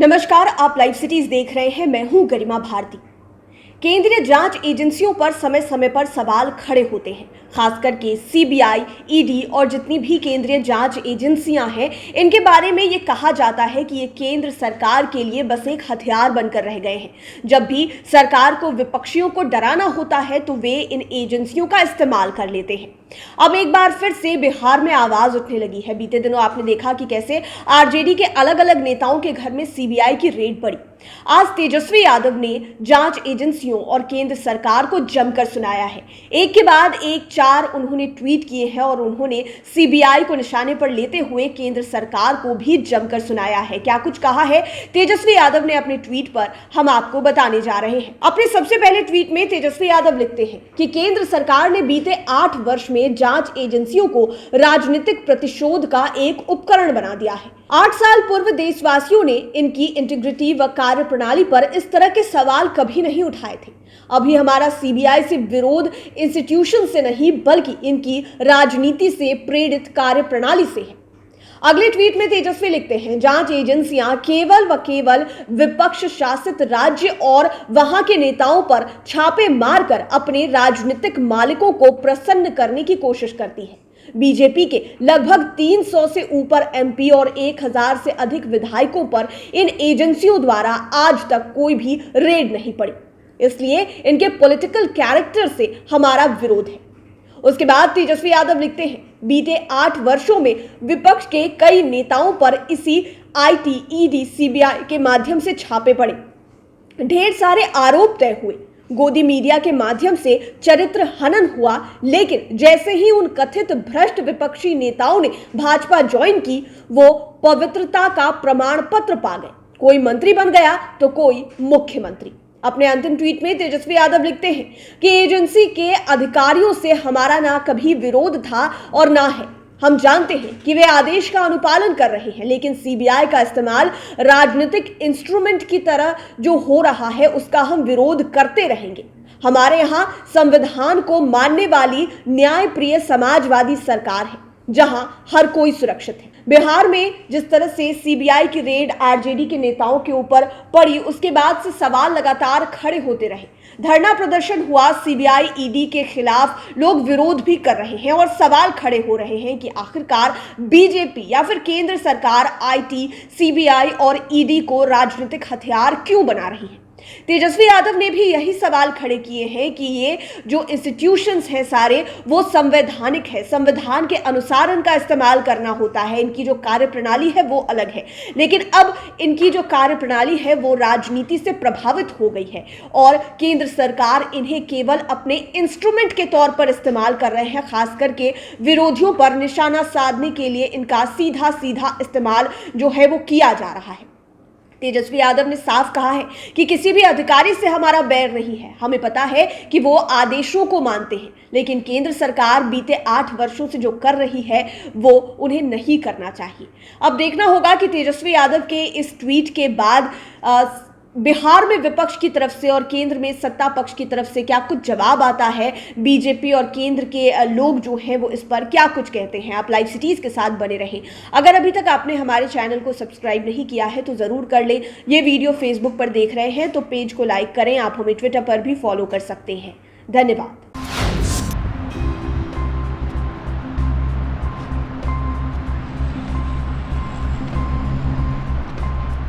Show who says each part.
Speaker 1: नमस्कार, आप live cities देख रहे हैं। मैं हूं गरिमा भारती। केंद्रीय जांच एजेंसियों पर समय समय पर सवाल खड़े होते हैं, खासकर के सीबीआई, ईडी और जितनी भी केंद्रीय जांच एजेंसियां हैं, इनके बारे में ये कहा जाता है कि ये केंद्र सरकार के लिए बस एक हथियार बनकर रह गए हैं। जब भी सरकार को विपक्षियों को डराना होता है तो वे इन एजेंसियों का इस्तेमाल कर लेते हैं। अब एक बार फिर से बिहार में आवाज उठने लगी है। बीते दिनों आपने देखा कि कैसे आरजेडी के अलग अलग नेताओं के घर में सीबीआई की रेड पड़ी। आज तेजस्वी यादव ने जांच एजेंसियों और केंद्र सरकार को जमकर सुनाया है। एक के बाद एक चार उन्होंने ट्वीट किए हैं और उन्होंने सीबीआई को निशाने पर लेते हुए केंद्र सरकार को भी जमकर सुनाया है। क्या कुछ कहा है तेजस्वी यादव ने अपने ट्वीट पर, हम आपको बताने जा रहे हैं। अपने सबसे पहले ट्वीट में तेजस्वी यादव लिखते हैं कि केंद्र सरकार ने बीते 8 वर्ष में जांच एजेंसियों को राजनीतिक प्रतिशोध का एक उपकरण बना दिया है। 8 साल पूर्व देशवासियों ने इनकी इंटीग्रिटी व कार्य प्रणाली पर इस तरह के सवाल कभी नहीं उठाए थे। अभी हमारा सीबीआई से विरोध इंस्टीट्यूशन से नहीं बल्कि इनकी राजनीति से प्रेरित कार्य प्रणाली से है। अगले ट्वीट में तेजस्वी लिखते हैं, जांच एजेंसियां केवल व केवल विपक्ष शासित राज्य और वहां के नेताओं पर छापे मारकर अपने राजनीतिक मालिकों को प्रसन्न करने की कोशिश करती है। बीजेपी के लगभग 300 से ऊपर एमपी और 1000 से अधिक विधायकों पर इन एजेंसियों द्वारा आज तक कोई भी रेड नहीं पड़ी, इसलिए इनके पॉलिटिकल कैरेक्टर से हमारा विरोध है। उसके बाद तेजस्वी यादव लिखते हैं, बीते 8 वर्षों में विपक्ष के कई नेताओं पर इसी आईटी, ईडी, सीबीआई के माध्यम से छापे पड़े, ढेर सारे आरोप तय हुए, गोदी मीडिया के माध्यम से चरित्र हनन हुआ। लेकिन जैसे ही उन कथित भ्रष्ट विपक्षी नेताओं ने भाजपा ज्वाइन की, वो पवित्रता का प्रमाण पत्र पा गए। कोई मंत्री बन गया तो कोई मुख्यमंत्री। अपने अंतिम ट्वीट में तेजस्वी यादव लिखते हैं कि एजेंसी के अधिकारियों से हमारा ना कभी विरोध था और ना है। हम जानते हैं कि वे आदेश का अनुपालन कर रहे हैं, लेकिन सीबीआई का इस्तेमाल राजनीतिक इंस्ट्रूमेंट की तरह जो हो रहा है उसका हम विरोध करते रहेंगे। हमारे यहाँ संविधान को मानने वाली न्यायप्रिय समाजवादी सरकार है, जहां हर कोई सुरक्षित है। बिहार में जिस तरह से सीबीआई की रेड आरजेडी के नेताओं के ऊपर पड़ी, उसके बाद से सवाल लगातार खड़े होते रहे। धरना प्रदर्शन हुआ, सीबीआई, ईडी के खिलाफ लोग विरोध भी कर रहे हैं और सवाल खड़े हो रहे हैं कि आखिरकार बीजेपी या फिर केंद्र सरकार आईटी, सीबीआई और ईडी को राजनीतिक हथियार क्यों बना रही है। तेजस्वी यादव ने भी यही सवाल खड़े किए हैं कि ये जो इंस्टीट्यूशंस हैं सारे वो संवैधानिक है, संविधान के अनुसार इनका इस्तेमाल करना होता है, इनकी जो कार्यप्रणाली है वो अलग है। लेकिन अब इनकी जो कार्यप्रणाली है वो राजनीति से प्रभावित हो गई है और केंद्र सरकार इन्हें केवल अपने इंस्ट्रूमेंट के तौर पर इस्तेमाल कर रहे हैं। खास करके विरोधियों पर निशाना साधने के लिए इनका सीधा सीधा इस्तेमाल जो है वो किया जा रहा है। तेजस्वी यादव ने साफ कहा है कि किसी भी अधिकारी से हमारा बैर नहीं है। हमें पता है कि वो आदेशों को मानते हैं, लेकिन केंद्र सरकार बीते 8 वर्षों से जो कर रही है वो उन्हें नहीं करना चाहिए। अब देखना होगा कि तेजस्वी यादव के इस ट्वीट के बाद बिहार में विपक्ष की तरफ से और केंद्र में सत्ता पक्ष की तरफ से क्या कुछ जवाब आता है। बीजेपी और केंद्र के लोग जो हैं वो इस पर क्या कुछ कहते हैं। आप लाइव सिटीज के साथ बने रहें। अगर अभी तक आपने हमारे चैनल को सब्सक्राइब नहीं किया है तो ज़रूर कर लें। ये वीडियो फेसबुक पर देख रहे हैं तो पेज को लाइक करें। आप हमें ट्विटर पर भी फॉलो कर सकते हैं। धन्यवाद।